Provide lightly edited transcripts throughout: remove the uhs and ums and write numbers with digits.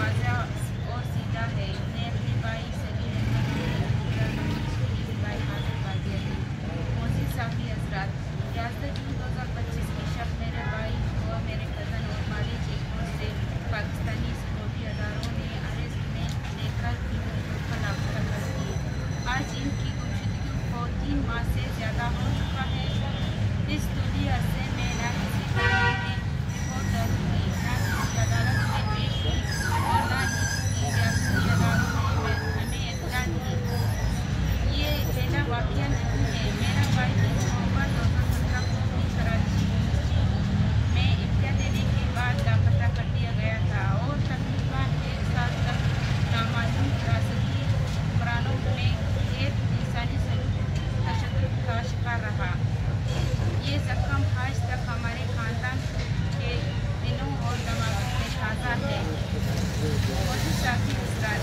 Waza और सीधा है। मैं अपने भाई सगीर मोहसिन साफ़ी हज़रात 11 जून 2025 की शब मेरे भाई और मेरे कज़न और माली चेक पोस्ट से पाकिस्तानी सिक्योरिटी अदारों ने अरेस्ट में लेकर लापता कर दिए। आज इनकी गुमशुदगी को 3 माह से ज़्यादा हो चुका है। इस तूली अरसे में न किसी थाने में रिपोर्ट दर्ज हुई, न किसी अदालत में पेश हुई और न ही किसी रियासती अदालतों ने हमें इत्तला दी। ये पहला वाक़या नहीं है। मेरा भाई 3 नवंबर 2017 को भी कराची यूनिवर्सिटी में इब्तिदा देने के बाद लापता कर दिया गया था और तकरीबन 1 साल तक नामालूम हिरासती हुक्मरानों में गैर इंसानी सलूक तशद्दुद का शिकार रहा। ये ज़ख्म आज तक हमारे ख़ानदान के दिलों और दिमागों में ताज़ा है। मोहसिन साफ़ी हज़रात,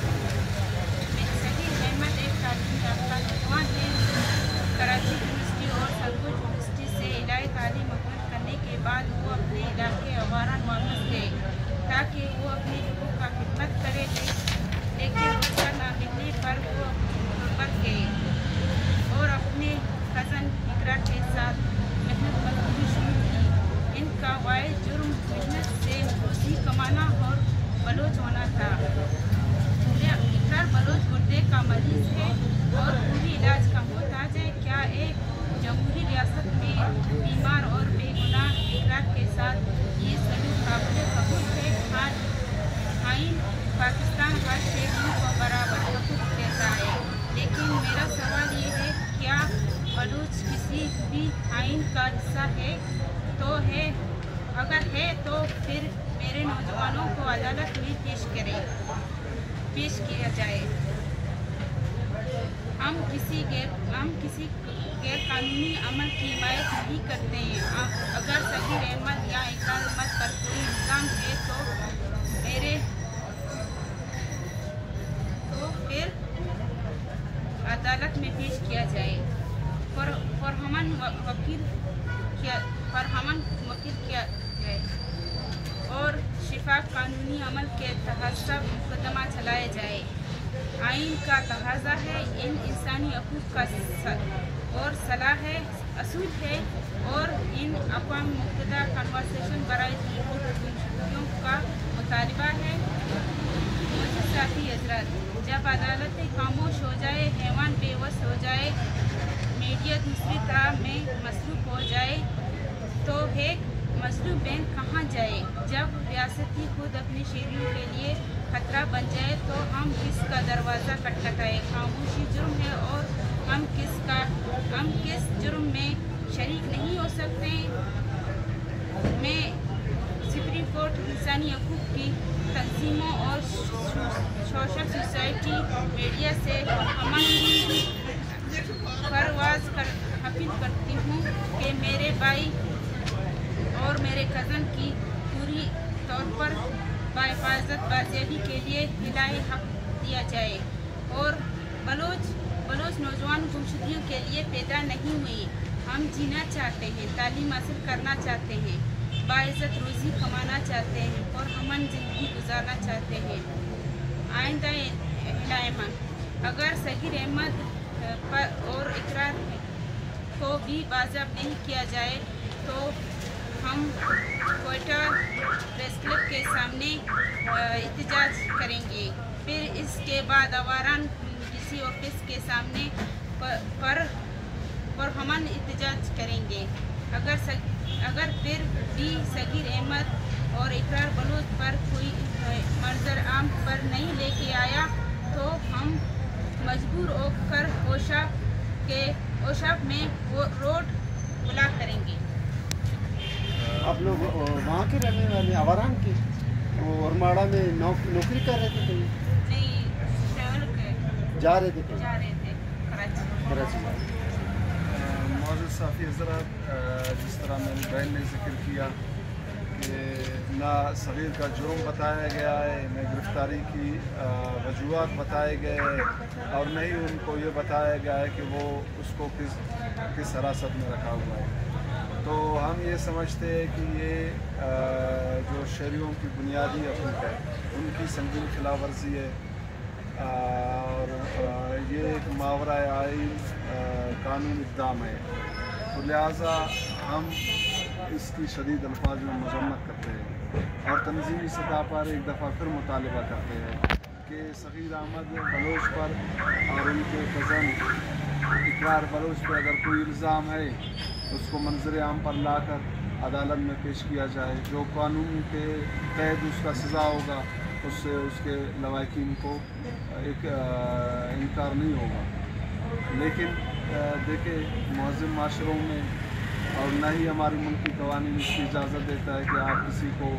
सगीर अहमद एक तालीम याफ्ता नौजवान है। कराची यूनिवर्सिटी और सरगोजा यूनिवर्सिटी से इलाही तालीम मुकम्मल करने के बाद वो अपने इलाके अवारान वापस गए ताकि वो अपने लोगों का खिदमत करे, लेकिन रोज़गार न मिलने पर वो गुर्बत गए और अपने कज़न इकरा के साथ मेहनत मजदूरी शुरू की। इनका वाहिद जुर्म मेहनत से रोज़ी कमाना और बलोच होना था। इकरार बलोच गुर्दे का मरीज़ है और पूरी इलाज का मोहताज है। क्या एक जमहूरी रियासत में बीमार और बेगुनाह इकरार के साथ ये सलूक काबिल कबूल है? आइन पाकिस्तान हर शहरी को बराबर हकूक़ देता है, लेकिन मेरा सवाल ये है, क्या बलूच किसी भी आइन का हिस्सा है? तो है, अगर है तो फिर मेरे नौजवानों को अदालत में पेश किया जाए। हम किसी गैर कानूनी अमल की हिमायत नहीं करते हैं। अगर सगीर अहमद या इकरार अहमद पर कोई इल्ज़ाम है तो फिर अदालत में पेश किया जाए। फरहमन वकील किया जाए और शिफाफ कानूनी अमल के तहत सब मुकदमा चलाया जाए। आइन का तकाज़ा है, इन इंसानी हकूक़ का और सलाह है, असूल है और इन अक़वाम मुत्तहिदा कन्वेंशन बराए गुमशुदगियों का मुतालबा है। मोहसिन साफ़ी हज़रात, जब अदालतें खामोश हो जाए, हैवान बेबस हो जाए, मीडिया दूसरी तरह में मसरूफ़ हो जाए, तो एक मज़लूम बैंक कहाँ जाए? जब रियासती खुद अपने शहरियों के लिए खतरा बन जाए तो हम किसका दरवाज़ा खटखटाए? खामोशी जुर्म है और हम किस जुर्म में शरीक नहीं हो सकते? मैं सुप्रीम कोर्ट इंसानी हकूक़ की तंजीमों और सोशल सोसाइटी मीडिया से अपील करती हूँ कि मेरे भाई और मेरे कज़न की पूरी तौर पर बाहिफाज़त बाज़ेबी के लिए इलाही हक़ दिया जाए। और बलोच नौजवान गुमशुदगियों के लिए पैदा नहीं हुई। हम जीना चाहते हैं, तालीम हासिल करना चाहते हैं, बाइज़्ज़त रोज़ी कमाना चाहते हैं और अमन ज़िंदगी गुजारना चाहते हैं। आइंदा इलामा अगर सगीर अहमद और इकरार को भी बाज़ाब नहीं किया जाए तो हम कोयटा प्रेस क्लब के सामने एहतजाज करेंगे। फिर इसके बाद आवारान डीसी ऑफिस के सामने पर हमन एहतजाज करेंगे। अगर फिर भी सगीर अहमद और इकरार बलोच पर कोई मंजर आम पर नहीं लेके आया तो हम मजबूर होकर ओशाब में रोड बुला करेंगे। आप लोग वहाँ के रहने वाले आवारान के और माड़ा में नौकरी कर रहे थे? नहीं, जा रहे थे कराची। मोहसिन साफ़ी हज़रात, जिस तरह मेरी बहन ने जिक्र किया कि ना सगीर का जुर्म बताया गया है, न गिरफ़्तारी की वजूहात बताए गए और न ही उनको ये बताया गया है कि वो उसको किस हिरासत में रखा हुआ है। تو ہم یہ سمجھتے ہیں کہ یہ جو شہریوں کی بنیادی حقوق ہے ان کی سنگین خلاف ورزی ہے، اور یہ ایک ماورا آئین قانون اقدام ہے، تو لہٰذا ہم اس کی شدید الفاظ میں مذمت کرتے ہیں اور تنظیمی سطح پر ایک دفعہ پھر مطالبہ کرتے ہیں کہ صغیر احمد بلوچ پر اور ان کے کزن اقرار بلوچ پہ اگر کوئی الزام ہے اس کو منظر عام پر لا کر عدالت میں پیش کیا جائے، جو قانون کے تحت اس کا سزا ہوگا اس سے اس کے لواحقین کو ایک انکار نہیں ہوگا۔ لیکن دیکھیں مہذب معاشروں میں اور نہ ہی ہماری ملکی قوانین اس کی اجازت دیتا ہے کہ آپ کسی کو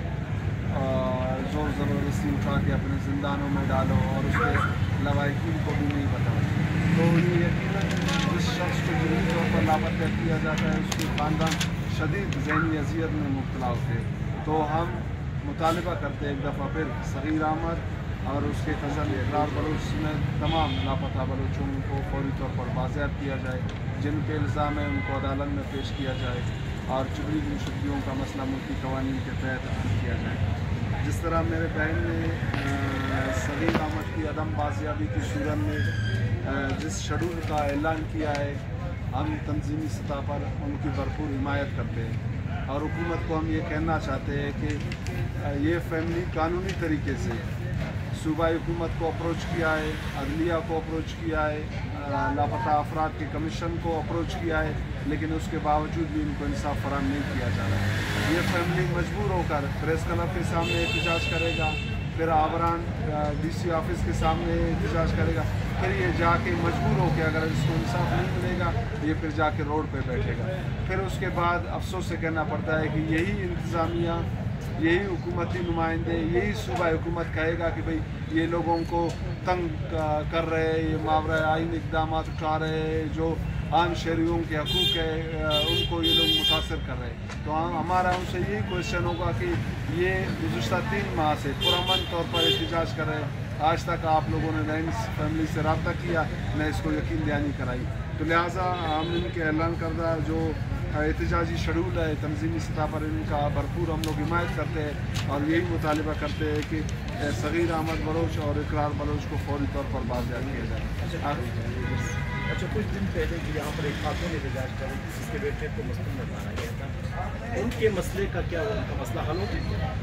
زور زبردستی اٹھا کے اپنے زندانوں میں ڈالو اور اس کے لواحقین کو بھی نہیں بتاؤ۔ تو یہ یقیناً جس شخص کو جنوبی طور پر لاپتہ کیا جاتا ہے اس کے خاندان شدید ذہنی اذیت میں مبتلا ہوتے، تو ہم مطالبہ کرتے ایک دفعہ پھر صغیر احمد اور اس کے کزن اقرار بلوچ میں تمام لاپتہ بلوچوں کو فوری طور پر بازیاب کیا جائے، جن پہ الزام ہے ان کو عدالت میں پیش کیا جائے اور جبری گمشدگیوں کا مسئلہ ملکی قوانین کے تحت حل کیا جائے۔ جس طرح میرے بہن نے صغیر احمد کی عدم بازیابی کی صورت میں جس شیڈول کا اعلان کیا ہے، ہم تنظیمی سطح پر ان کی بھرپور حمایت کرتے ہیں اور حکومت کو ہم یہ کہنا چاہتے ہیں کہ یہ فیملی قانونی طریقے سے صوبائی حکومت کو اپروچ کیا ہے، عدلیہ کو اپروچ کیا ہے، لاپتہ افراد کے کمیشن کو اپروچ کیا ہے، لیکن اس کے باوجود بھی ان کو انصاف فراہم نہیں کیا جا رہا ہے۔ یہ فیملی مجبور ہو کر پریس کلب کے سامنے احتجاج کرے گا، پھر آوران ڈی سی آفس کے سامنے احتجاج کرے گا، پھر یہ جا کے مجبور ہو کے اگر اس کو انصاف نہیں ملے گا یہ پھر جا کے روڈ پہ بیٹھے گا۔ پھر اس کے بعد افسوس سے کہنا پڑتا ہے کہ یہی انتظامیہ، یہی حکومتی نمائندے، یہی صوبہ حکومت کہے گا کہ بھئی یہ لوگوں کو تنگ کر رہے ہیں، یہ ماورا آئین اقدامات اٹھا رہے ہیں، جو عام شہریوں کے حقوق ہے ان کو یہ لوگ متاثر کر رہے ہیں۔ تو ہمارا ان سے یہی کوشچن ہوگا کہ یہ گزشتہ 3 ماہ سے پرامن طور پر احتجاج کر رہے ہیں، آج تک آپ لوگوں نے نہ اس فیملی سے رابطہ کیا نہ اس کو یقین دہانی کرائی، تو لہٰذا ہم ان کے اعلان کردہ جو احتجاجی شیڈول ہے تنظیمی سطح پر ان کا بھرپور ہم لوگ حمایت کرتے ہیں اور یہی مطالبہ کرتے ہیں کہ صغیر احمد بلوچ اور اقرار بلوچ کو فوری طور پر بازیاب کیا جائے۔ اچھا، کچھ دن پہلے یہاں پر ایک خاتون احتجاج کر رہی تھی جس کے بیٹے کو مستن میں مارا گیا تھا، ان کے مسئلے کا کیا ہوا؟ ان کا مسئلہ حل ہو گیا؟